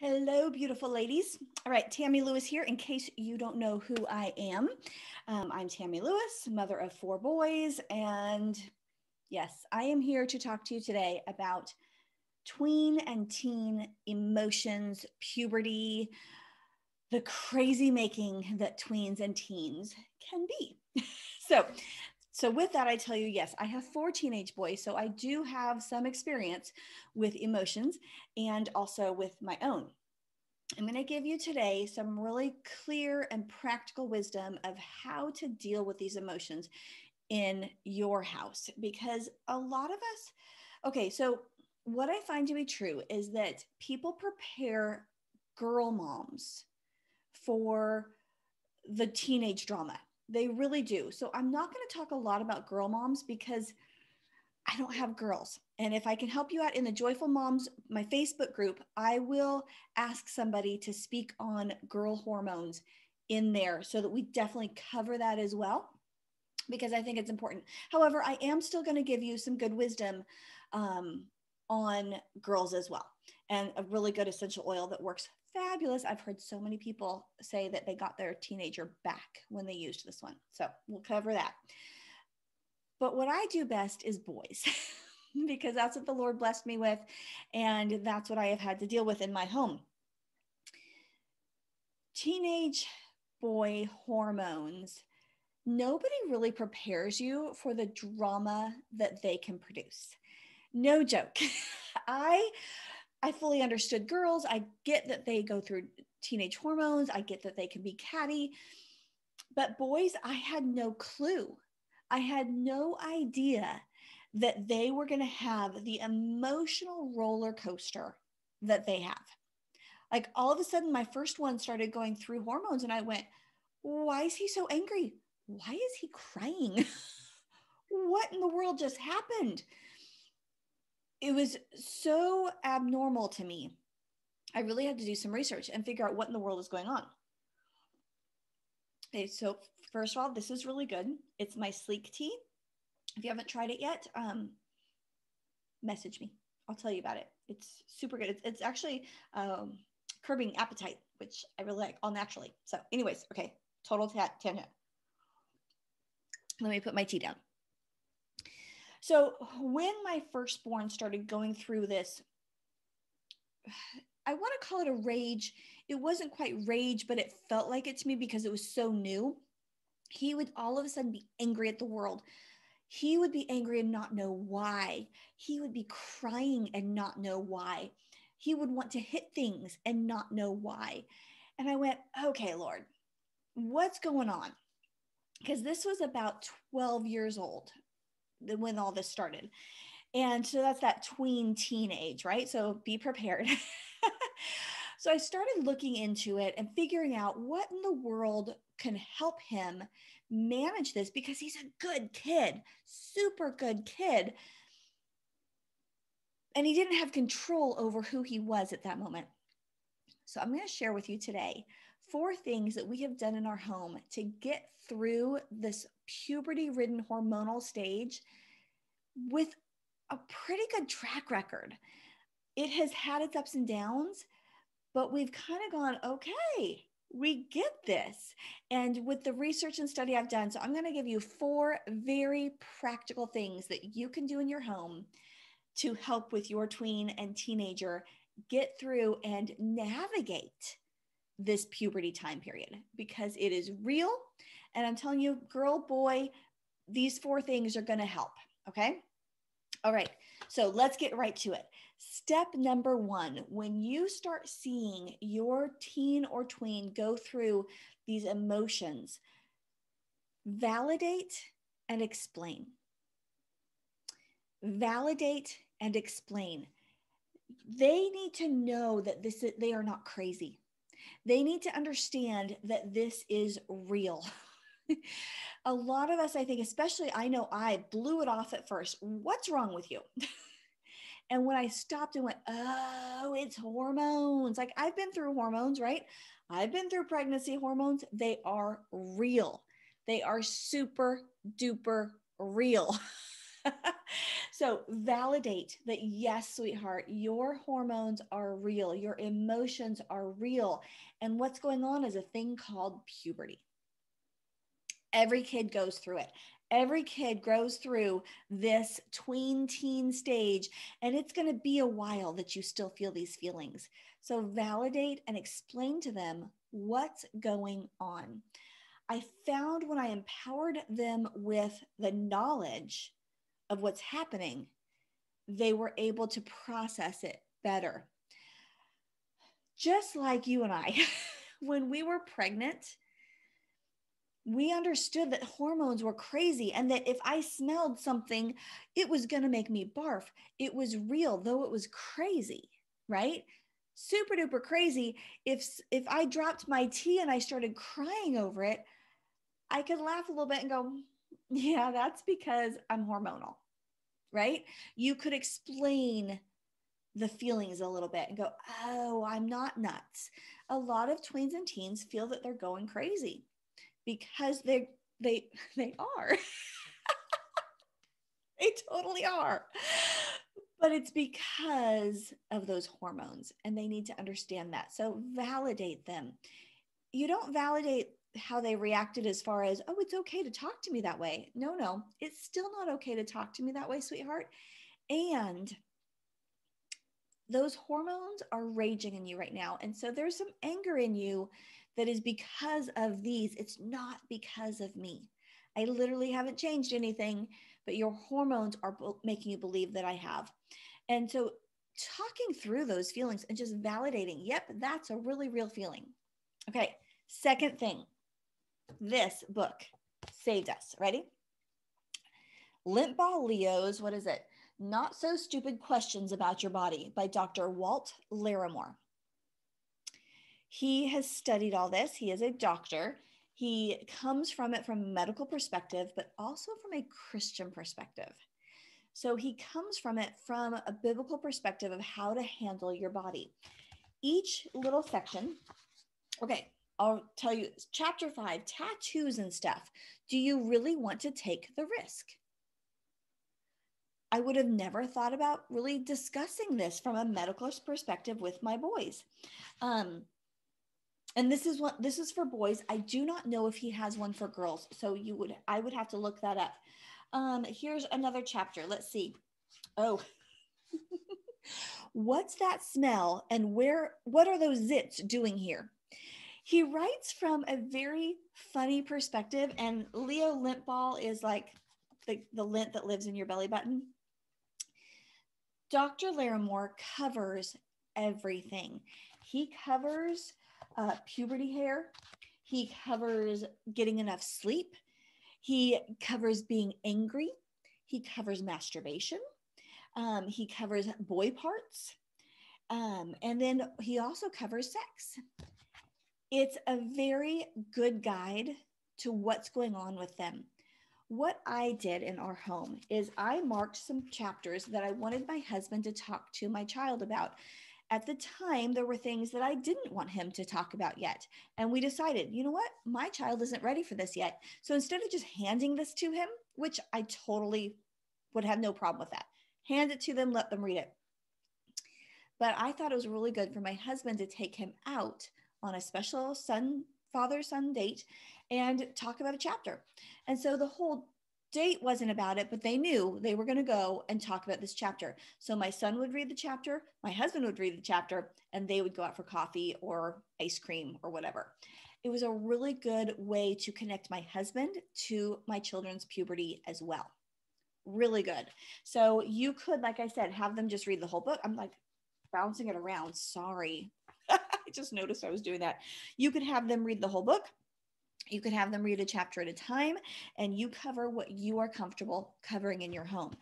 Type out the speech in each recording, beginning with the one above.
Hello, beautiful ladies. All right, Tami Lewis here. In case you don't know who I am, I'm Tami Lewis, mother of 4 boys. And yes, I am here to talk to you today about tween and teen emotions, puberty, the crazy making that tweens and teens can be. So, so with that, I tell you, yes, I have 4 teenage boys, so I do have some experience with emotions and also with my own. I'm going to give you today some really clear and practical wisdom of how to deal with these emotions in your house because a lot of us, okay, so what I find to be true is that people prepare girl moms for the teenage drama. They really do. So I'm not going to talk a lot about girl moms because I don't have girls. And if I can help you out in the Joyful Moms, my Facebook group, I will ask somebody to speak on girl hormones in there so that we definitely cover that as well, because I think it's important. However, I am still going to give you some good wisdom on girls as well, and a really good essential oil that works fabulous. I've heard so many people say that they got their teenager back when they used this one. So we'll cover that. But what I do best is boys because that's what the Lord blessed me with. And that's what I have had to deal with in my home. Teenage boy hormones. Nobody really prepares you for the drama that they can produce. No joke. I fully understood girls. I get that they go through teenage hormones. I get that they can be catty. But boys, I had no clue. I had no idea that they were going to have the emotional roller coaster that they have. Like all of a sudden, my first one started going through hormones, and I went, why is he so angry? Why is he crying? What in the world just happened? It was so abnormal to me. I really had to do some research and figure out what in the world is going on. Okay, so first of all, this is really good. It's my sleek tea. If you haven't tried it yet, message me. I'll tell you about it. It's super good. It's actually curbing appetite, which I really like, all naturally. So anyways, okay, total tangent. Let me put my tea down. So when my firstborn started going through this, I want to call it a rage. It wasn't quite rage, but it felt like it to me because it was so new. He would all of a sudden be angry at the world. He would be angry and not know why. He would be crying and not know why. He would want to hit things and not know why. And I went, okay, Lord, what's going on? Because this was about 12 years old when all this started. And so that's that tween teenage, right? So be prepared. So I started looking into it and figuring out what in the world can help him manage this, because he's a good kid, super good kid. And he didn't have control over who he was at that moment. So I'm going to share with you today 4 things that we have done in our home to get through this puberty-ridden hormonal stage with a pretty good track record. It has had its ups and downs, but we've kind of gone, okay, we get this. And with the research and study I've done, so I'm going to give you 4 very practical things that you can do in your home to help with your tween and teenager get through and navigate this puberty time period, because it is real. And I'm telling you, girl, boy, these 4 things are going to help. Okay. All right. So let's get right to it. Step number 1, when you start seeing your teen or tween go through these emotions, validate and explain. Validate and explain. They need to know that they are not crazy. They need to understand that this is real. A lot of us, I think, especially I know I blew it off at first. What's wrong with you? And when I stopped and went, oh, it's hormones. Like, I've been through hormones, right? I've been through pregnancy hormones. They are real. They are super duper real. So validate that, yes, sweetheart, your hormones are real. Your emotions are real. And what's going on is a thing called puberty. Every kid goes through it. Every kid grows through this tween teen stage, and it's going to be a while that you still feel these feelings. So validate and explain to them what's going on. I found when I empowered them with the knowledge of what's happening, they were able to process it better. Just like you and I, when we were pregnant, we understood that hormones were crazy and that if I smelled something, it was going to make me barf. It was real, though it was crazy, right? Super duper crazy. If I dropped my tea and I started crying over it, I could laugh a little bit and go, yeah, that's because I'm hormonal, right? You could explain the feelings a little bit and go, oh, I'm not nuts. A lot of tweens and teens feel that they're going crazy because they are. They totally are. But it's because of those hormones, and they need to understand that. So validate them. You don't validate how they reacted as far as, oh, it's okay to talk to me that way. No, it's still not okay to talk to me that way, sweetheart. And those hormones are raging in you right now. And so there's some anger in you that is because of these. It's not because of me. I literally haven't changed anything, but your hormones are making you believe that I have. And so talking through those feelings and just validating, yep, that's a really real feeling. Okay. Second thing, this book saved us. Ready? Lint Ball Leo's, what is it? Not So Stupid Questions About Your Body by Dr. Walt Larimore. He has studied all this. He is a doctor. He comes from it from a medical perspective, but also from a Christian perspective. So he comes from it from a biblical perspective of how to handle your body. Each little section, okay, I'll tell you, chapter 5, tattoos and stuff. Do you really want to take the risk? I would have never thought about really discussing this from a medical perspective with my boys. And this is for boys. I do not know if he has one for girls. So I would have to look that up. Here's another chapter. Let's see. Oh, what's that smell? And what are those zits doing here? He writes from a very funny perspective, and Leo Lintball is like the lint that lives in your belly button. Dr. Larimore covers everything. He covers puberty hair. He covers getting enough sleep. He covers being angry. He covers masturbation. He covers boy parts. And then he also covers sex. It's a very good guide to what's going on with them. What I did in our home is I marked some chapters that I wanted my husband to talk to my child about. At the time, there were things that I didn't want him to talk about yet. And we decided, you know what? My child isn't ready for this yet. So instead of just handing this to him, which I totally would have no problem with that, hand it to them, let them read it. But I thought it was really good for my husband to take him out on a special father-son date and talk about a chapter. And so the whole date wasn't about it, but they knew they were going to go and talk about this chapter. So my son would read the chapter, my husband would read the chapter, and they would go out for coffee or ice cream or whatever. It was a really good way to connect my husband to my children's puberty as well. Really good. So you could, like I said, have them just read the whole book. I'm like bouncing it around. Sorry. I just noticed I was doing that. You could have them read the whole book. You could have them read a chapter at a time, and you cover what you are comfortable covering in your home.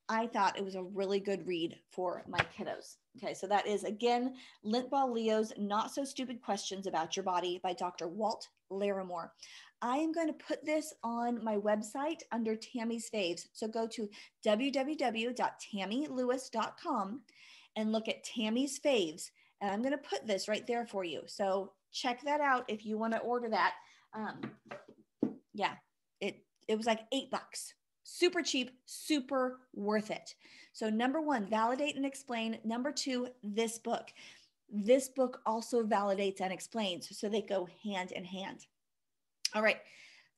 I thought it was a really good read for my kiddos. Okay, so that is, again, Lintball Leo's Not So Stupid Questions About Your Body by Dr. Walt Larimore. I am going to put this on my website under Tami's Faves. So go to www.tamilewis.com and look at Tami's Faves. And I'm going to put this right there for you. So check that out if you want to order that. Yeah, it was like $8. Super cheap, super worth it. So number one, validate and explain. Number two, this book. This book also validates and explains, so they go hand in hand. All right.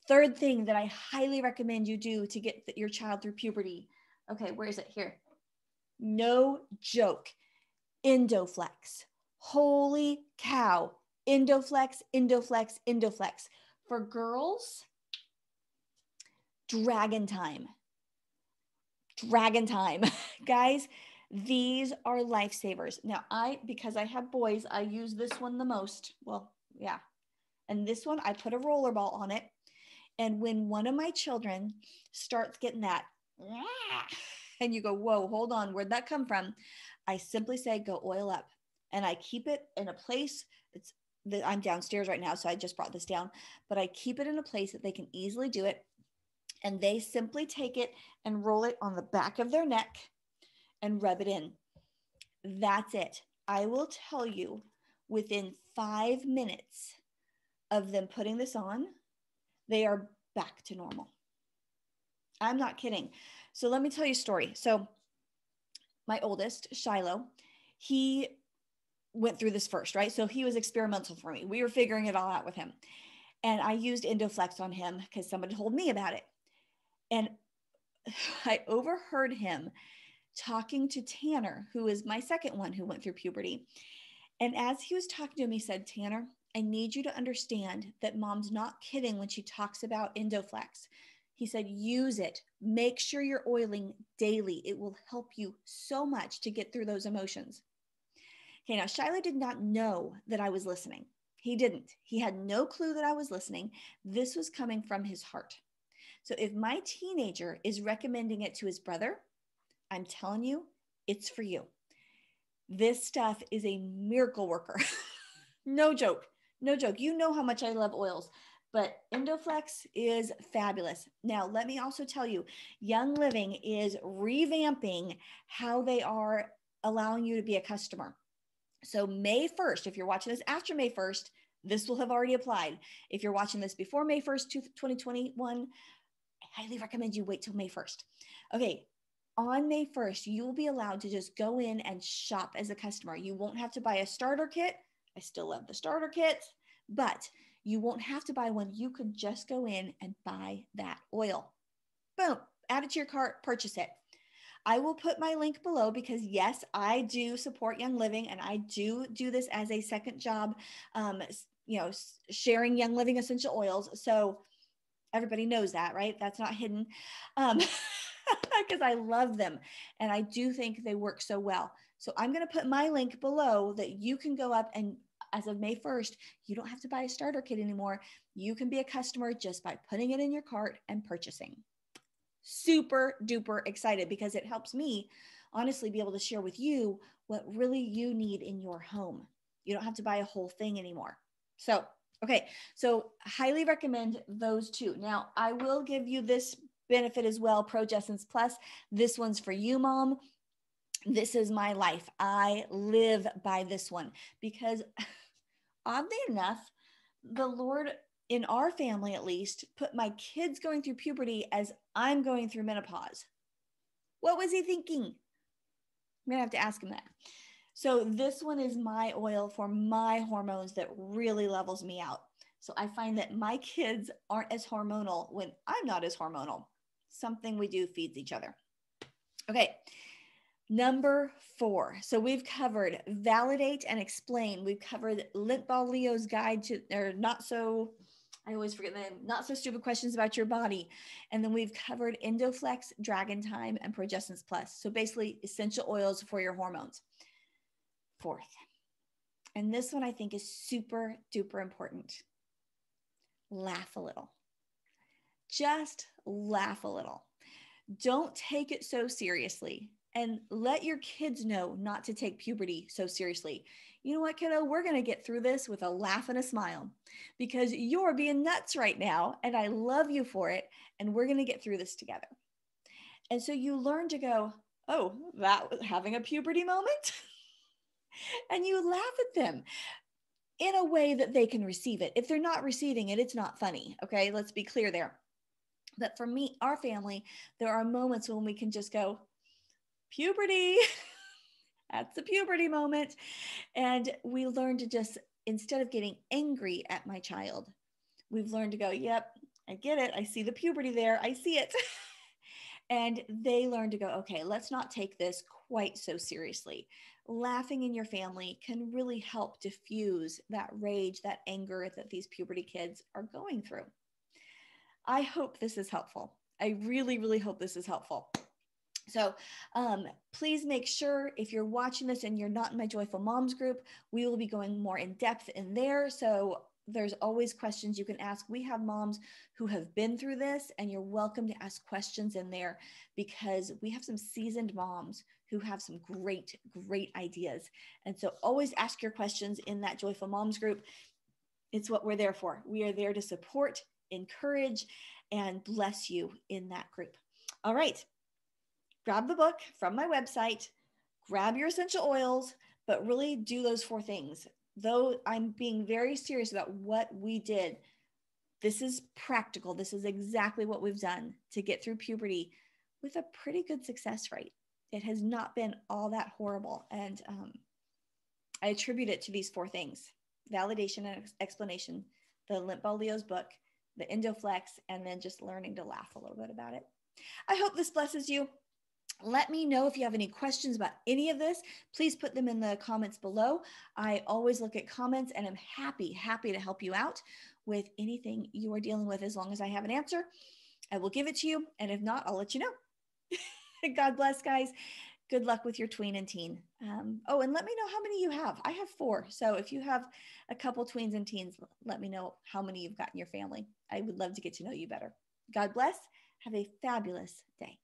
Third thing that I highly recommend you do to get your child through puberty. Okay, where is it? Here. No joke. Indoflex. Holy cow. Indoflex, Indoflex, Indoflex. For girls, Dragon Time. Dragon Time. Guys, these are lifesavers. Now, because I have boys, I use this one the most. Well, yeah. And this one, I put a roller ball on it. And when one of my children starts getting that, and you go, whoa, hold on, where'd that come from? I simply say, go oil up. And I keep it in a place I'm downstairs right now, so I just brought this down, but I keep it in a place that they can easily do it. And they simply take it and roll it on the back of their neck and rub it in. That's it. I will tell you, within 5 minutes of them putting this on, they are back to normal. I'm not kidding. So let me tell you a story. So my oldest, Shiloh, he went through this first, right? So he was experimental for me. We were figuring it all out with him. And I used Indoflex on him because somebody told me about it. And I overheard him talking to Tanner, who is my second one who went through puberty. And as he was talking to him, he said, Tanner, I need you to understand that mom's not kidding when she talks about Indoflex. He said, use it. Make sure you're oiling daily. It will help you so much to get through those emotions. Okay, now Shiloh did not know that I was listening. He didn't. He had no clue that I was listening. This was coming from his heart. So if my teenager is recommending it to his brother, I'm telling you, it's for you. This stuff is a miracle worker. No joke. No joke. You know how much I love oils, but Indoflex is fabulous. Now, let me also tell you, Young Living is revamping how they are allowing you to be a customer. So May 1st, if you're watching this after May 1st, this will have already applied. If you're watching this before May 1st, 2021, I highly recommend you wait till May 1st. Okay, on May 1st, you will be allowed to just go in and shop as a customer. You won't have to buy a starter kit. I still love the starter kits, but you won't have to buy one. You could just go in and buy that oil. Boom, add it to your cart, purchase it. I will put my link below because yes, I do support Young Living and I do this as a second job, sharing Young Living essential oils. So everybody knows that, right? That's not hidden because I love them and I do think they work so well. So I'm going to put my link below that you can go up and as of May 1st, you don't have to buy a starter kit anymore. You can be a customer just by putting it in your cart and purchasing. Super duper excited because it helps me honestly be able to share with you what really you need in your home. You don't have to buy a whole thing anymore. So, okay. So highly recommend those two. Now I will give you this benefit as well. Progessence Plus. This one's for you, mom. This is my life. I live by this one because oddly enough, the Lord in our family, at least, put my kids going through puberty as I'm going through menopause. What was he thinking? I'm going to have to ask him that. So this one is my oil for my hormones that really levels me out. So I find that my kids aren't as hormonal when I'm not as hormonal. Something we do feeds each other. Okay. Number 4. So we've covered validate and explain. We've covered Lint Ball Leo's guide to, or not so, I always forget the name, not so stupid questions about your body. And then we've covered Indoflex, Dragon Time, and Progessence Plus. So basically essential oils for your hormones. 4th. And this one I think is super duper important. Laugh a little. Just laugh a little. Don't take it so seriously. And let your kids know not to take puberty so seriously. You know what, kiddo? We're going to get through this with a laugh and a smile because you're being nuts right now. And I love you for it. And we're going to get through this together. And so you learn to go, oh, that was having a puberty moment. And you laugh at them in a way that they can receive it. If they're not receiving it, it's not funny. Okay, let's be clear there. But for me, our family, there are moments when we can just go, puberty. That's the puberty moment. And we learn to just, instead of getting angry at my child, we've learned to go, yep, I get it. I see the puberty there. I see it. And they learn to go, okay, let's not take this quite so seriously. Laughing in your family can really help diffuse that rage, that anger that these puberty kids are going through. I hope this is helpful. I really, really hope this is helpful. So please make sure, if you're watching this and you're not in my Joyful Moms group, we will be going more in depth in there. So there's always questions you can ask. We have moms who have been through this, and you're welcome to ask questions in there, because we have some seasoned moms who have some great, great ideas. And so always ask your questions in that Joyful Moms group. It's what we're there for. We are there to support, encourage, and bless you in that group. All right. Grab the book from my website, grab your essential oils, but really do those 4 things. Though I'm being very serious about what we did, this is practical. This is exactly what we've done to get through puberty with a pretty good success rate. It has not been all that horrible. And I attribute it to these 4 things: validation and explanation, the Limp Ball Leo's book, the Endoflex, and then just learning to laugh a little bit about it. I hope this blesses you. Let me know if you have any questions about any of this. Please put them in the comments below. I always look at comments, and I'm happy to help you out with anything you are dealing with. As long as I have an answer, I will give it to you. And if not, I'll let you know. God bless, guys. Good luck with your tween and teen. Oh, and let me know how many you have. I have 4. So if you have a couple tweens and teens, let me know how many you've got in your family. I would love to get to know you better. God bless. Have a fabulous day.